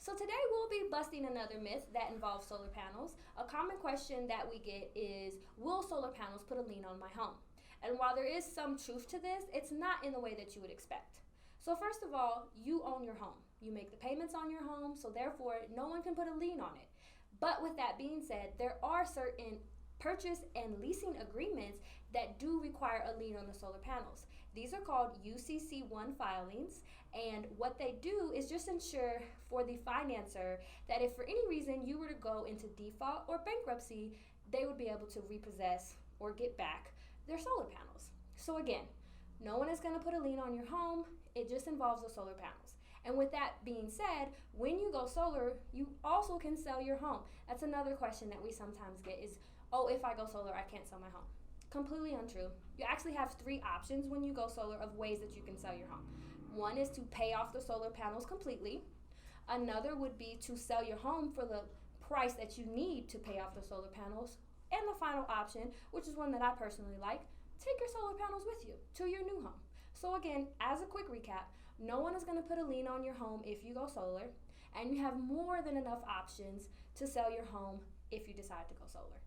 So today we'll be busting another myth that involves solar panels. A common question that we get is, will solar panels put a lien on my home? And while there is some truth to this, it's not in the way that you would expect. So first of all, you own your home. You make the payments on your home, so therefore no one can put a lien on it. But with that being said, there are certain purchase and leasing agreements that do require a lien on the solar panels. These are called UCC1 filings, and what they do is just ensure for the financer that if for any reason you were to go into default or bankruptcy, they would be able to repossess or get back their solar panels. So again, no one is going to put a lien on your home. It just involves the solar panels. And with that being said, when you go solar, you also can sell your home. That's another question that we sometimes get is, oh, if I go solar, I can't sell my home. Completely untrue. You actually have 3 options when you go solar of ways that you can sell your home. One is to pay off the solar panels completely. Another would be to sell your home for the price that you need to pay off the solar panels. And the final option, which is one that I personally like, take your solar panels with you to your new home. So again, as a quick recap, no one is going to put a lien on your home if you go solar, and you have more than enough options to sell your home if you decide to go solar.